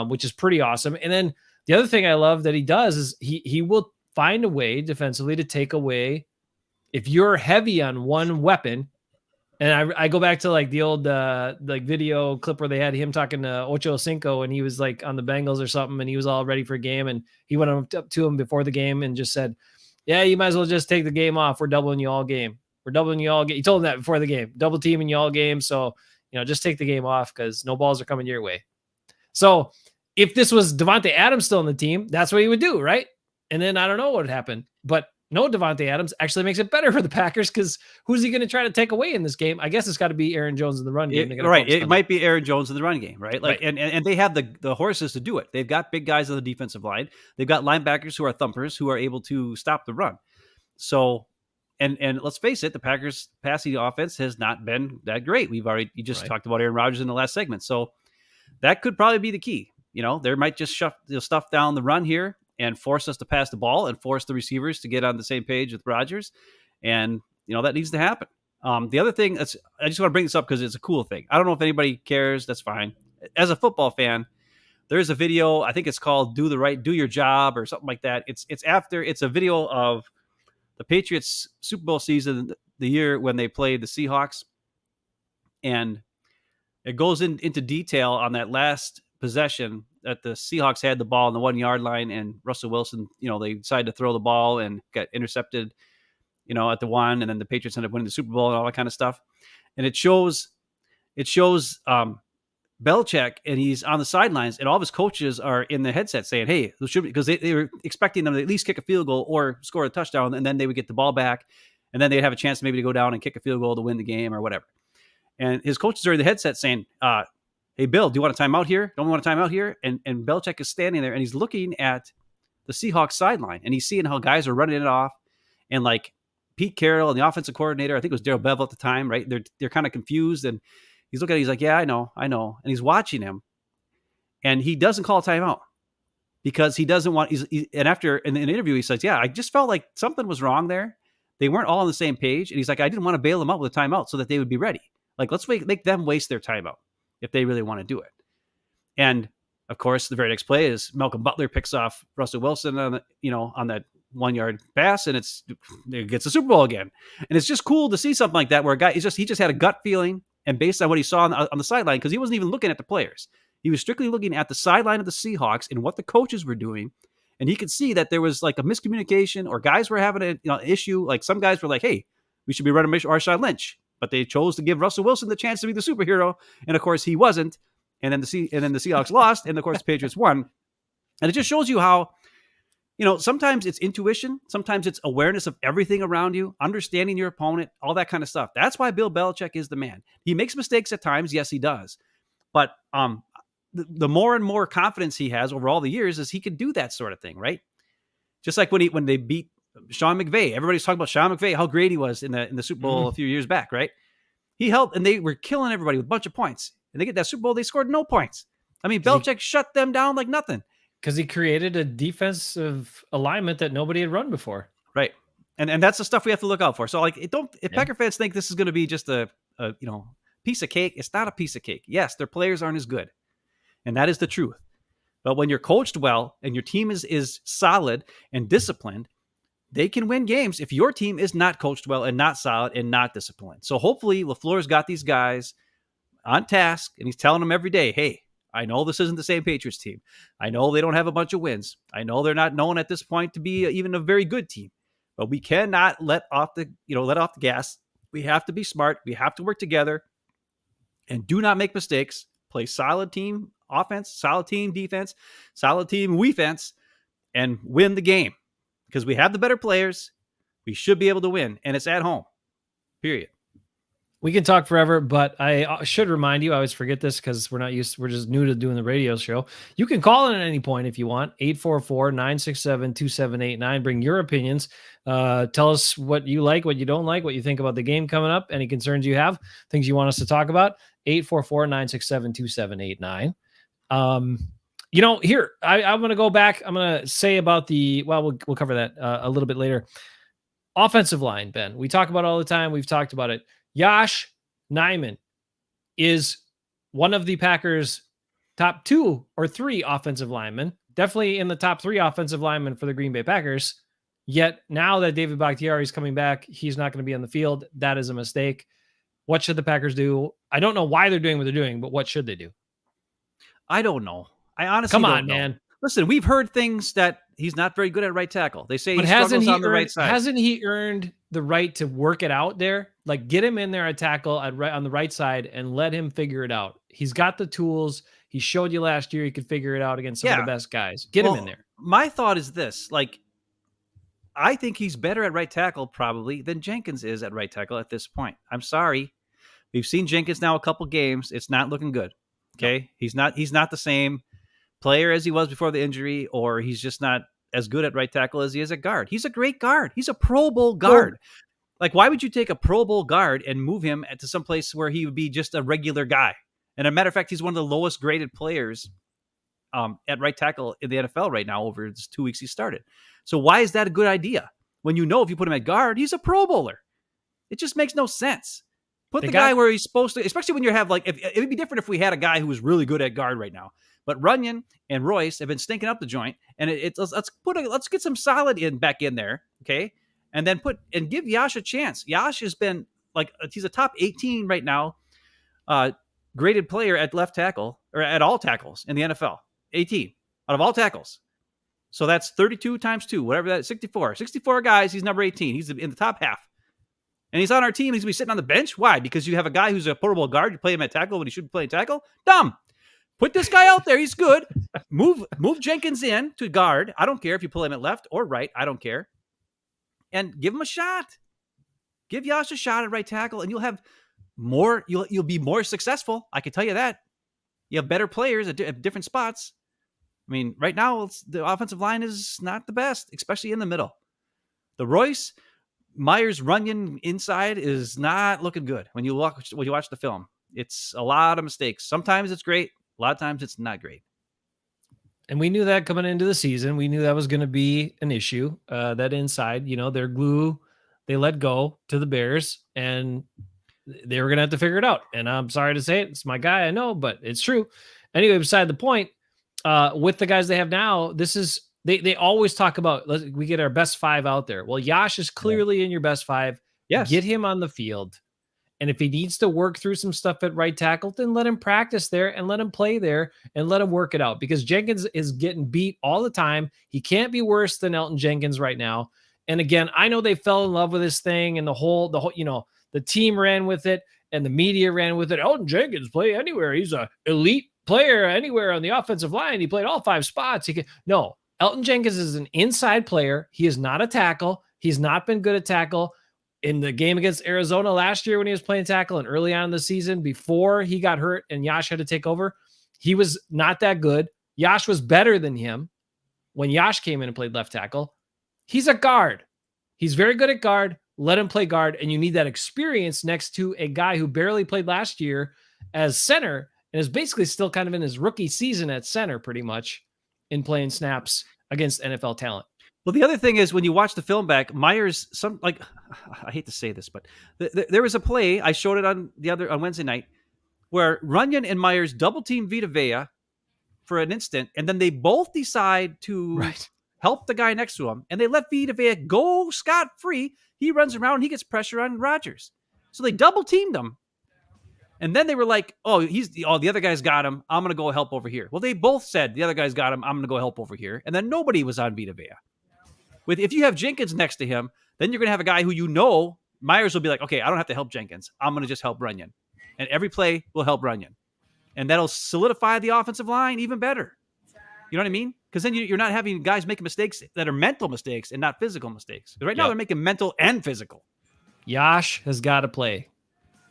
which is pretty awesome. And then the other thing I love that he does is he will find a way defensively to take away, if you're heavy on one weapon. And I go back to like the old like video clip where they had him talking to Ocho Cinco, and he was like on the Bengals or something, and he was all ready for a game, and he went up to him before the game and just said, "Yeah, you might as well just take the game off. We're doubling you all game. We're doubling you all game." He told him that before the game, double teaming you all game. So, just take the game off because no balls are coming your way. So if this was Devontae Adams still on the team, that's what he would do, right? And then I don't know what would happen, but no, Devontae Adams actually makes it better for the Packers because who's he going to try to take away in this game? I guess it's got to be Aaron Jones in the run game. Right. It might be Aaron Jones in the run game, right? Like, right. And they have the horses to do it. They've got big guys on the defensive line. They've got linebackers who are thumpers who are able to stop the run. So, and let's face it, the Packers' passing offense has not been that great. You just talked about Aaron Rodgers in the last segment. So that could probably be the key. They might just shut stuff down the run here and force us to pass the ball and force the receivers to get on the same page with Rodgers. And, that needs to happen. The other thing, I just want to bring this up because it's a cool thing. I don't know if anybody cares. That's fine. As a football fan, there's a video, I think it's called Do Your Job or something like that. It's a video of the Patriots Super Bowl season, the year when they played the Seahawks. And it goes into detail on that last possession that the Seahawks had the ball on the 1 yard line, and Russell Wilson, they decided to throw the ball and got intercepted, at the 1, and then the Patriots ended up winning the Super Bowl and all that kind of stuff. And it shows Belichick, and he's on the sidelines, and all of his coaches are in the headset saying, "Hey, because they were expecting them to at least kick a field goal or score a touchdown, and then they would get the ball back, and then they'd have a chance maybe to go down and kick a field goal to win the game or whatever." And his coaches are in the headset saying, hey, Bill, do you want a timeout here? Don't we want a timeout here? And Belichick is standing there and he's looking at the Seahawks sideline and he's seeing how guys are running it off. And like Pete Carroll and the offensive coordinator, I think it was Darrell Bevel at the time, right? They're kind of confused. And he's looking at it, he's like, yeah, I know. And he's watching him. And he doesn't call a timeout because he doesn't want, and after in the interview, he says, yeah, I just felt like something was wrong there. They weren't all on the same page. And he's like, I didn't want to bail them out with a timeout so that they would be ready. Like, let's make them waste their timeout if they really want to do it. And of course, the very next play is Malcolm Butler picks off Russell Wilson on that 1 yard pass, and it gets the Super Bowl again. And it's just cool to see something like that where a guy he just had a gut feeling, and based on what he saw on the sideline, because he wasn't even looking at the players, he was strictly looking at the sideline of the Seahawks and what the coaches were doing, and he could see that there was like a miscommunication or guys were having an issue. Like some guys were like, "Hey, we should be running Marshawn Lynch," but they chose to give Russell Wilson the chance to be the superhero, and of course he wasn't. And then the Seahawks lost, and of course the Patriots won. And it just shows you how, sometimes it's intuition, sometimes it's awareness of everything around you, understanding your opponent, all that kind of stuff. That's why Bill Belichick is the man. He makes mistakes at times, yes, he does, but the more and more confidence he has over all the years is he can do that sort of thing, right? Just like when they beat Sean McVay, everybody's talking about Sean McVay, how great he was in the Super Bowl a few years back, right? He helped, and they were killing everybody with a bunch of points. And they get that Super Bowl, they scored no points. I mean, Belichick shut them down like nothing. Because he created a defensive alignment that nobody had run before. Right. And that's the stuff we have to look out for. So like, if Packer fans think this is going to be just a piece of cake, it's not a piece of cake. Yes, their players aren't as good. And that is the truth. But when you're coached well and your team is solid and disciplined, they can win games if your team is not coached well and not solid and not disciplined. So hopefully LaFleur's got these guys on task, and he's telling them every day, hey, I know this isn't the same Patriots team. I know they don't have a bunch of wins. I know they're not known at this point to be even a very good team, but we cannot let off the gas. We have to be smart. We have to work together and do not make mistakes. Play solid team offense, solid team defense, solid team defense, and win the game because we have the better players. We should be able to win, and it's at home, period. We can talk forever, but I should remind you, I always forget this because we're just new to doing the radio show. You can call in at any point if you want, 844-967-2789. Bring your opinions. Tell us what you like, what you don't like, what you think about the game coming up, any concerns you have, things you want us to talk about, 844-967-2789. Here, I'm going to go back. I'm going to say about we'll cover that a little bit later. Offensive line, Ben, we talk about all the time. We've talked about it. Josh Nijman is one of the Packers' top 2 or 3 offensive linemen, definitely in the top 3 offensive linemen for the Green Bay Packers. Yet now that David Bakhtiari is coming back, he's not going to be on the field. That is a mistake. What should the Packers do? I don't know why they're doing what they're doing, but what should they do? I don't know. I honestly don't know. Man. Listen, we've heard things that he's not very good at right tackle. They say he struggles on the right side. Hasn't he earned the right to work it out there? Like, get him in there at tackle on the right side and let him figure it out. He's got the tools. He showed you last year he could figure it out against some of the best guys. Get him in there. My thought is this. Like, I think he's better at right tackle probably than Jenkins is at right tackle at this point. I'm sorry. We've seen Jenkins now a couple games. It's not looking good. Okay? No. He's not the same player as he was before the injury, or he's just not as good at right tackle as he is at guard. He's a great guard. He's a Pro Bowl guard. Like, why would you take a Pro Bowl guard and move him to some place where he would be just a regular guy? And a matter of fact, he's one of the lowest graded players at right tackle in the NFL right now over his 2 weeks he started. So why is that a good idea? When if you put him at guard, he's a Pro Bowler. It just makes no sense. Put the guy where he's supposed to, especially when you have it would be different if we had a guy who was really good at guard right now. But Runyon and Royce have been stinking up the joint, and let's get some solid back in there, okay? And then give Yash a chance. Yash has been he's a top 18 right now, graded player at left tackle or at all tackles in the NFL. 18 out of all tackles. So that's 32 times 2, whatever that is, 64. 64 guys, he's number 18. He's in the top half. And he's on our team. He's going to be sitting on the bench. Why? Because you have a guy who's a portable guard. You play him at tackle when he should play tackle. Dumb. Put this guy out there. He's good. Move Jenkins in to guard. I don't care if you pull him at left or right. I don't care. And give him a shot. Give Yash a shot at right tackle, and you'll have you'll be more successful. I can tell you that. You have better players at different spots. I mean, right now the offensive line is not the best, especially in the middle. The Royce Myers Runyon inside is not looking good when you watch the film. It's a lot of mistakes. Sometimes it's great. A lot of times it's not great. And we knew that coming into the season. We knew that was going to be an issue. That inside, their glue, they let go to the Bears, and they were going to have to figure it out. And I'm sorry to say it. It's my guy, I know, but it's true. Anyway, beside the point, with the guys they have now, this is, they always talk about, we get our best 5 out there. Well, Yash is clearly in your best 5. Yes. Get him on the field. And if he needs to work through some stuff at right tackle, then let him practice there and let him play there and let him work it out, because Jenkins is getting beat all the time. He can't be worse than Elton Jenkins right now. And again, I know they fell in love with this thing, and the whole, the team ran with it and the media ran with it. Elton Jenkins play anywhere. He's an elite player anywhere on the offensive line. He played all 5 spots. No, Elton Jenkins is an inside player. He is not a tackle. He's not been good at tackle. In the game against Arizona last year when he was playing tackle and early on in the season before he got hurt and Yash had to take over, he was not that good. Yash was better than him when Yash came in and played left tackle. He's a guard. He's very good at guard. Let him play guard, and you need that experience next to a guy who barely played last year as center and is basically still kind of in his rookie season at center pretty much in playing snaps against NFL talent. Well, the other thing is when you watch the film back, Myers, I hate to say this, but there was a play, I showed it on Wednesday night, where Runyon and Myers double team Vita Vea for an instant, and then they both decide to help the guy next to him, and they let Vita Vea go scot-free. He runs around, he gets pressure on Rodgers. So they double teamed him. And then they were like, the other guy's got him. I'm going to go help over here. Well, they both said the other guy's got him. I'm going to go help over here. And then nobody was on Vita Vea. If you have Jenkins next to him, then you're going to have a guy who Myers will be like, okay, I don't have to help Jenkins. I'm going to just help Runyon. And every play will help Runyon. And that'll solidify the offensive line even better. You know what I mean? Because then you're not having guys making mistakes that are mental mistakes and not physical mistakes. Right now they're making mental and physical. Yash has got to play.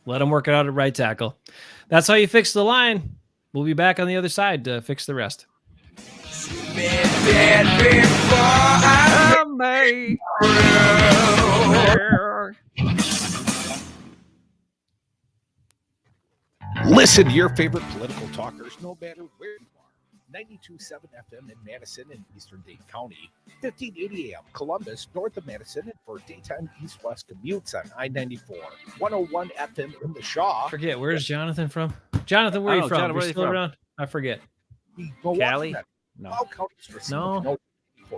Let him work it out at right tackle. That's how you fix the line. We'll be back on the other side to fix the rest. Listen to your favorite political talkers no matter where you are. 92.7 FM in Madison and Eastern Dade County, 1580 AM Columbus, north of Madison, and for daytime east-west commutes on I-94, 101 FM in the Shaw. I forget, where's Jonathan from? Jonathan, where are you from? Jonathan, where are you from? Around? I forget. Cali? No. No.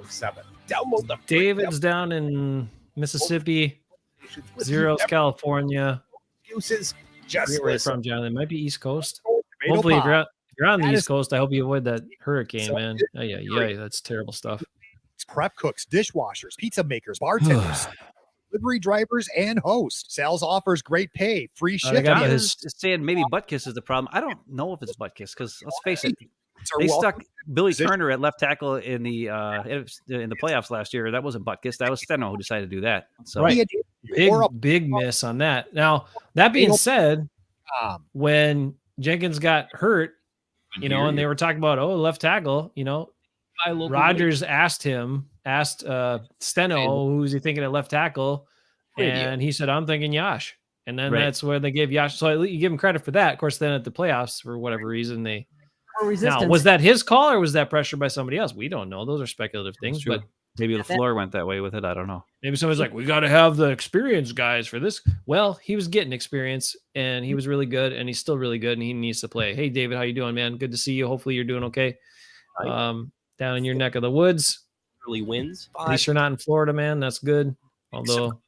7. Download the David's down in Mississippi, Zeros, California. Excuses. Just where from, Jonathan? It might be East Coast. Hopefully, if you're on the East Coast, I hope you avoid that hurricane, man. Oh, yeah, that's terrible stuff. It's prep cooks, dishwashers, pizza makers, bartenders, delivery drivers, and hosts. Sales offers great pay, free shipping. John is saying maybe Butkus is the problem. I don't know if it's Butkus because let's face it, they stuck Billy Turner at left tackle in the playoffs last year. That wasn't Butkus. That was Steno who decided to do that. So big miss on that. Now that being said, when Jenkins got hurt, and they were talking about left tackle, Rodgers asked Steno, who's he thinking at left tackle, and he said, I'm thinking Yash. And then that's where they gave Yash. So you give him credit for that. Of course, then at the playoffs, for whatever reason, now, was that his call or was that pressure by somebody else? We don't know. Those are speculative things, but maybe the floor went that way with it. I don't know. Maybe somebody's like, we got to have the experienced guys for this. Well, he was getting experience and he was really good and he's still really good and he needs to play. Hey, David, how you doing, man? Good to see you. Hopefully you're doing okay. Down in your neck of the woods. Early wins. At least you're not in Florida, man. That's good. Although,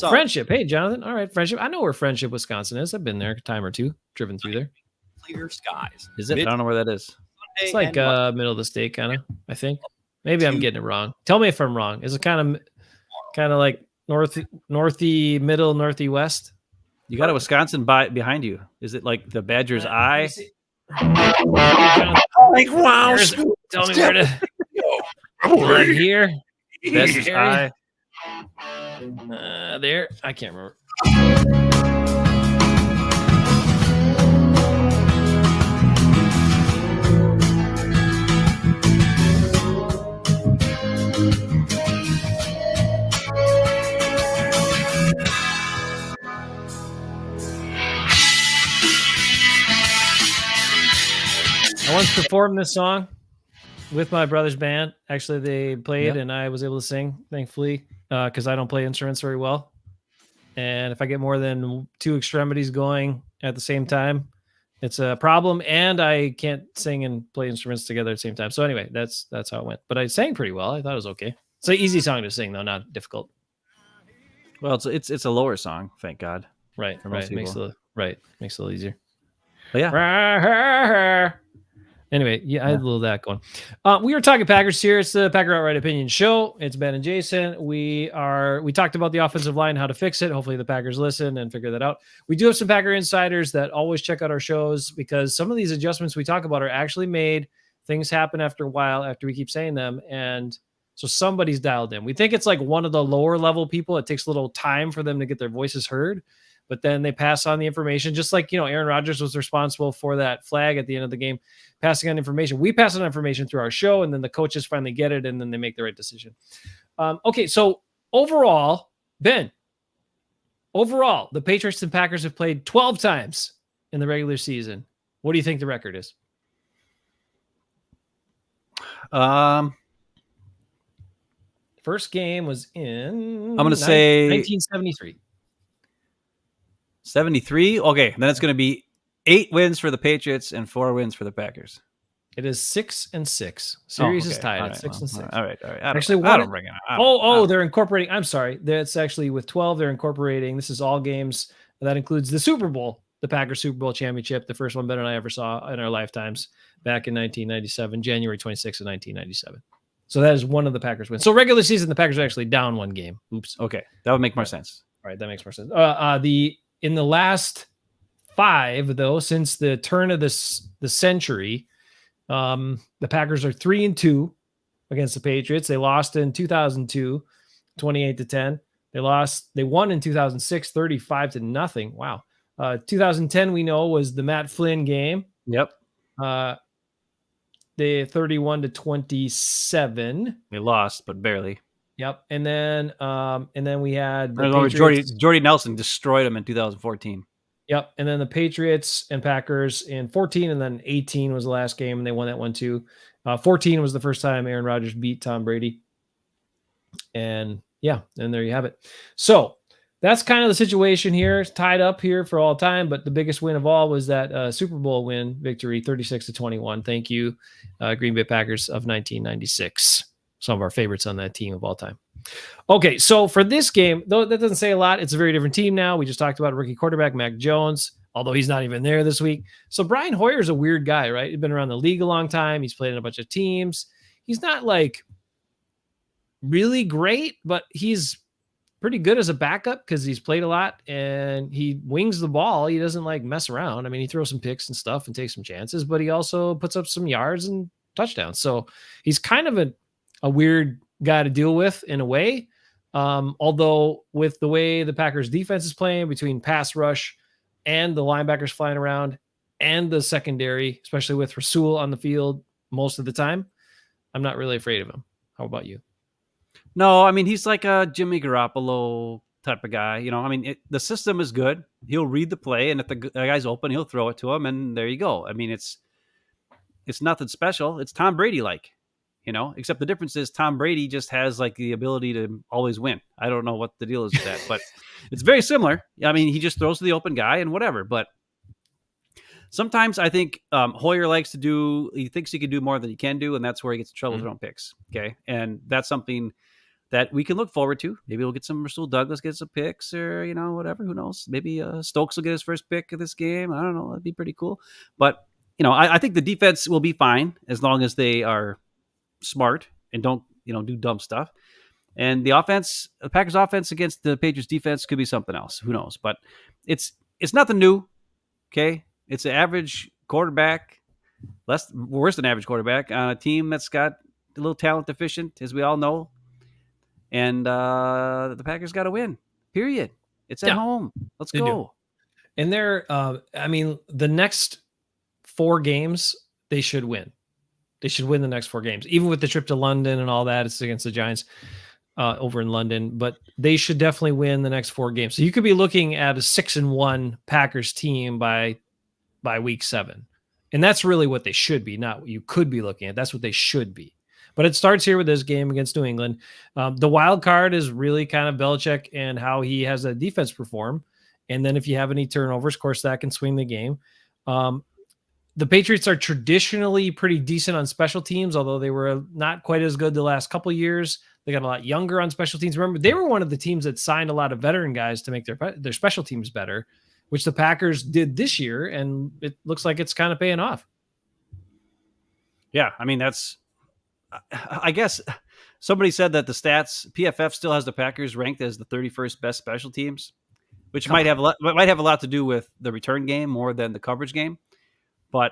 Friendship. Hey, Jonathan. All right, Friendship. I know where Friendship, Wisconsin is. I've been there a time or two, driven through there. Clear skies. Is it? I don't know where that is. It's like middle of the state, kind of. I think. Maybe I'm getting it wrong. Tell me if I'm wrong. Is it kind of like northy, middle, northy, west? You got a Wisconsin behind you. Is it like the Badger's eye? Like wow! Tell me where to. Right here. Badger's eye. There. I can't remember. once performed this song with my brother's band. Actually, they played and I was able to sing, thankfully, because I don't play instruments very well. And if I get more than two extremities going at the same time, it's a problem. And I can't sing and play instruments together at the same time. So anyway, that's how it went. But I sang pretty well. I thought it was okay. It's an easy song to sing, though, not difficult. Well, it's a lower song, thank God. Right, for most people. Makes it a little easier. But yeah. Anyway, I had a little that going. We were talking Packers here. It's the Packer Outright Opinion Show. It's Ben and Jason. We talked about the offensive line, how to fix it. Hopefully the Packers listen and figure that out. We do have some Packer insiders that always check out our shows because some of these adjustments we talk about are actually made. Things happen after a while after we keep saying them. And so somebody's dialed in. We think it's like one of the lower level people. It takes a little time for them to get their voices heard. But then they pass on the information, just like, Aaron Rodgers was responsible for that flag at the end of the game, passing on information. We pass on information through our show, and then the coaches finally get it, and then they make the right decision. Okay, so overall, Ben, the Patriots and Packers have played 12 times in the regular season. What do you think the record is? First game was in... I'm going to say... 1973. 73? Okay, then it's going to be 8 wins for the Patriots and 4 wins for the Packers. It is 6-6. Series is tied at 6-6. All right. Actually, I don't bring it up. They're incorporating. I'm sorry. That's actually with 12. They're incorporating. This is all games. That includes the Super Bowl, the Packers Super Bowl championship, the first one Ben and I ever saw in our lifetimes back in 1997, January 26th of 1997. So that is one of the Packers wins. So regular season, the Packers are actually down 1 game. Oops. Okay, that would make more sense. All right, that makes more sense. In the last 5, though, since the turn of the century, the Packers are 3-2 against the Patriots. They lost in 2002, 28-10. They won in 2006, 35-0. Wow. 2010 we know was the Matt Flynn game. Yep. They 31-27. They lost, but barely. Yep. And then we had Jordy Nelson destroyed them in 2014. Yep. And then the Patriots and Packers in 14, and then 18 was the last game, and they won that one too. 14 was the first time Aaron Rodgers beat Tom Brady. And there you have it. So that's kind of the situation here. It's tied up here for all time, but the biggest win of all was that Super Bowl victory, 36-21. Thank you, Green Bay Packers of 1996. Some of our favorites on that team of all time. Okay, so for this game, though that doesn't say a lot, it's a very different team now. We just talked about rookie quarterback Mac Jones, although he's not even there this week. So Brian Hoyer's a weird guy, right? He's been around the league a long time. He's played in a bunch of teams. He's not like really great, but he's pretty good as a backup because he's played a lot and he wings the ball. He doesn't like mess around. I mean, he throws some picks and stuff and takes some chances, but he also puts up some yards and touchdowns. So he's kind of a weird guy to deal with in a way. Although with the way the Packers defense is playing between pass rush and the linebackers flying around and the secondary, especially with Rasul on the field most of the time, I'm not really afraid of him. How about you? No, I mean, he's like a Jimmy Garoppolo type of guy. The system is good. He'll read the play, and if the guy's open, he'll throw it to him, and there you go. I mean, it's nothing special. It's Tom Brady-like. Except the difference is Tom Brady just has like the ability to always win. I don't know what the deal is with that, but it's very similar. I mean, he just throws to the open guy and whatever. But sometimes I think Hoyer he thinks he can do more than he can do, and that's where he gets in trouble throwing picks. Okay. And that's something that we can look forward to. Maybe we'll get some Rasul Douglas get some picks or, whatever. Who knows? Maybe Stokes will get his first pick of this game. I don't know. That'd be pretty cool. But, I think the defense will be fine as long as they are smart and don't do dumb stuff. And the Packers offense against the Patriots defense could be something else. Who knows? But it's nothing new. Okay, it's an average quarterback, worse than average quarterback on a team that's got a little talent deficient, as we all know. And the Packers got to win. Period. It's at home. Let's go. And they're the next 4 games they should win. They should win the next 4 games, even with the trip to London and all that. It's against the Giants over in London, but they should definitely win the next 4 games. So you could be looking at a 6-1 Packers team by week 7. And that's really what they should be, not what you could be looking at. That's what they should be. But it starts here with this game against New England. The wild card is really kind of Belichick and how he has a defense perform. And then if you have any turnovers, of course, that can swing the game. The Patriots are traditionally pretty decent on special teams, although they were not quite as good the last couple of years. They got a lot younger on special teams. Remember, they were one of the teams that signed a lot of veteran guys to make their special teams better, which the Packers did this year, and it looks like it's kind of paying off. Yeah, I mean, I guess somebody said that the stats, PFF still has the Packers ranked as the 31st best special teams, which might have a lot to do with the return game more than the coverage game. But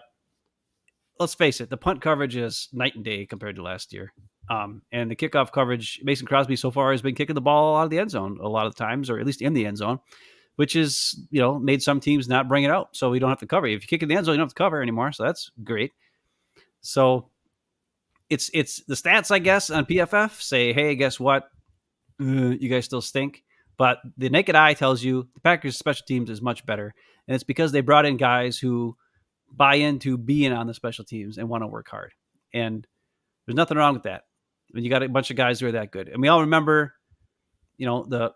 let's face it, the punt coverage is night and day compared to last year. And the kickoff coverage, Mason Crosby so far has been kicking the ball out of the end zone a lot of times, or at least in the end zone, which is, made some teams not bring it out. So we don't have to cover. If you kick in the end zone, you don't have to cover anymore. So that's great. So it's the stats, I guess, on PFF say, hey, guess what? You guys still stink. But the naked eye tells you the Packers special teams is much better. And it's because they brought in guys who buy into being on the special teams and want to work hard. And there's nothing wrong with that. When you got a bunch of guys who are that good. And we all remember, the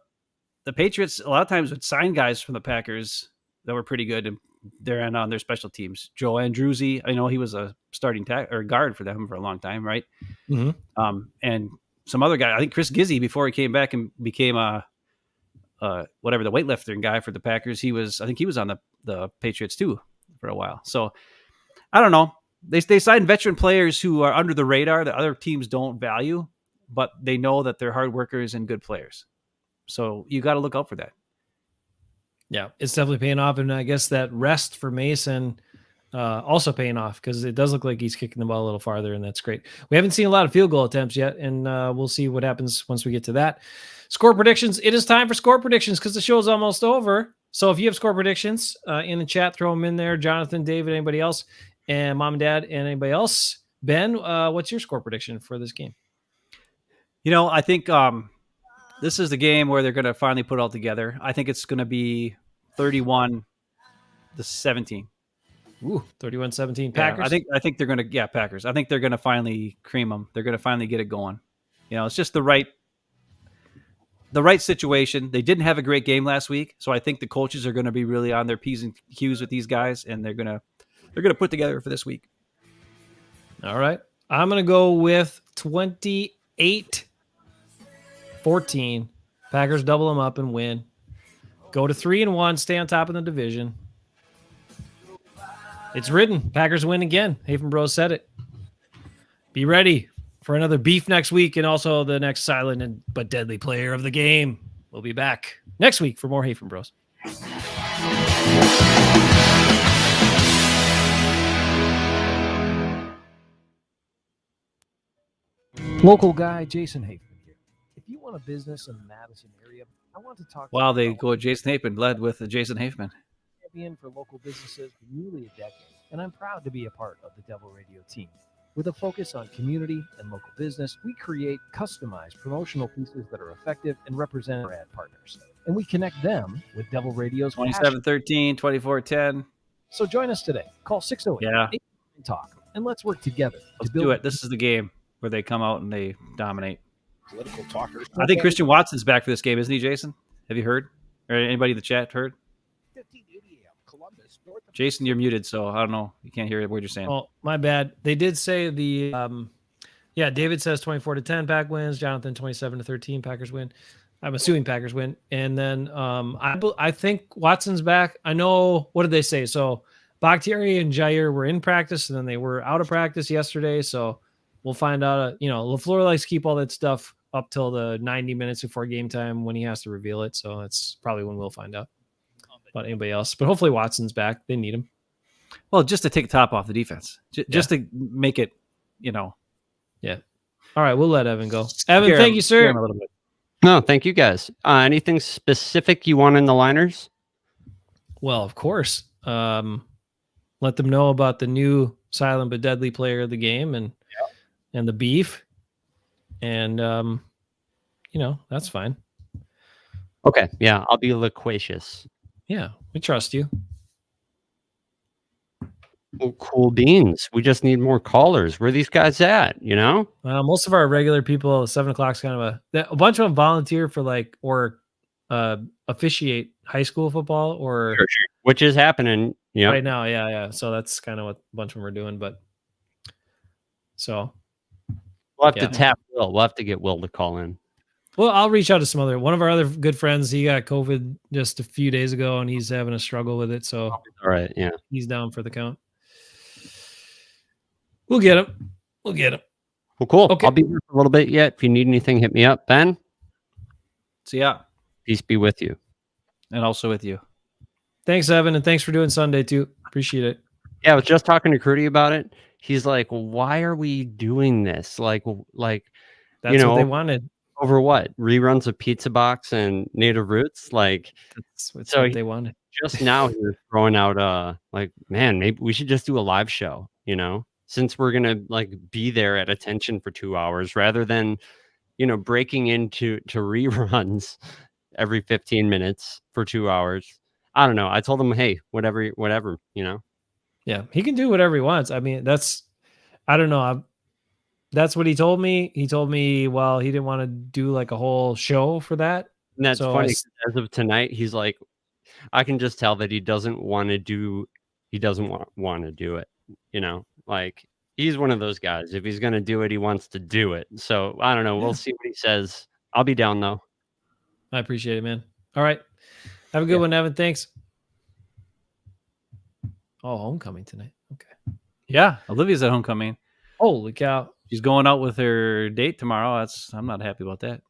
Patriots a lot of times would sign guys from the Packers that were pretty good and they're on their special teams. Joe Andruzzi, I know he was a starting guard for them for a long time, right? Mm-hmm. And some other guy, I think Chris Gizzy, before he came back and became the weightlifting guy for the Packers, I think he was on the Patriots too for a while. So I don't know. They sign veteran players who are under the radar that other teams don't value, but they know that they're hard workers and good players. So you got to look out for that. Yeah, it's definitely paying off. And I guess that rest for Mason also paying off because it does look like he's kicking the ball a little farther, and that's great. We haven't seen a lot of field goal attempts yet, and we'll see what happens once we get to that. Score predictions. It is time for score predictions because the show is almost over. So if you have score predictions in the chat, throw them in there. Jonathan, David, anybody else, and Mom and Dad, and anybody else. Ben, what's your score prediction for this game? I think this is the game where they're going to finally put it all together. I think it's going to be 31-17. Ooh, 31-17. Packers. Yeah, I think they're going to Packers. I think they're going to finally cream them. They're going to finally get it going. It's just the right situation. They didn't have a great game last week, so I think the coaches are going to be really on their P's and Q's with these guys, and they're going to put together for this week. All right. I'm going to go with 28-14. Packers double them up and win. Go to 3-1, stay on top of the division. It's written. Packers win again. Hafeman Bros said it. Be ready for another beef next week and also the next silent but deadly player of the game. We'll be back next week for more Hafeman Bros. Local guy Jason Hafeman here. If you want a business in the Madison area, I want to talk to Wow, you they about go Jason Hafeman, led with Jason Hafeman. champion for local businesses for nearly a decade, and I'm proud to be a part of the Devil Radio team. With a focus on community and local business, we create customized promotional pieces that are effective and represent our ad partners. And we connect them with Devil Radio's 2713, 2410. So join us today. Call 608 talk and let's work together. Let's do it. This is the game where they come out and they dominate. Political talkers. I think Christian Watson's back for this game, isn't he, Jason? Have you heard? Or anybody in the chat heard? 1580 AM, Columbus, North Jason, you're muted, so I don't know. You can't hear what you're saying. Oh, my bad. They did say David says 24-10 Pack wins. Jonathan 27-13 Packers win. I'm assuming Packers win. And then I think Watson's back. I know, what did they say? So Bakhtiari and Jair were in practice, and then they were out of practice yesterday. So we'll find out. LaFleur likes to keep all that stuff up till the 90 minutes before game time when he has to reveal it. So that's probably when we'll find out about anybody else. But hopefully Watson's back. They need him. Well, just to take the top off the defense. Just to make it, Yeah. All right, we'll let Evan go. Evan, thank you, sir. A little bit. No, thank you, guys. Anything specific you want in the liners? Well, of course. Let them know about the new silent but deadly player of the game and the beef. And, that's fine. Okay. Yeah, I'll be loquacious. Yeah, we trust you. Well, cool beans. We just need more callers. Where are these guys at? You know? Most of our regular people, 7 o'clock's kind of a bunch of them volunteer for or officiate high school football or Sure. Which is happening. Yeah. Right now. Yeah. So that's kind of what a bunch of them are doing. But so we'll have to tap Will. We'll have to get Will to call in. Well, I'll reach out to one of our other good friends. He got COVID just a few days ago and he's having a struggle with it. So all right. Yeah. He's down for the count. We'll get him. Well, cool. Okay. I'll be here for a little bit yet. If you need anything, hit me up, Ben. See ya. Peace be with you. And also with you. Thanks, Evan. And thanks for doing Sunday too. Appreciate it. Yeah, I was just talking to Crudy about it. He's like, why are we doing this? Like that's what they wanted. Over what? Reruns of Pizza Box and Native Roots? Like, that's what they wanted. Just now he was throwing out man, maybe we should just do a live show, since we're gonna be there at attention for 2 hours rather than breaking into reruns every 15 minutes for 2 hours. I don't know. I told him, hey, whatever, Yeah, he can do whatever he wants. I mean, I don't know. That's what he told me. He told me, well, he didn't want to do a whole show for that. And that's funny. As of tonight, he's like, I can just tell that he doesn't want to do it. He's one of those guys. If he's going to do it, he wants to do it. So I don't know. We'll see what he says. I'll be down though. I appreciate it, man. All right. Have a good one, Evan. Thanks. Oh, homecoming tonight. Okay. Yeah. Olivia's at homecoming. Holy cow. She's going out with her date tomorrow. I'm not happy about that.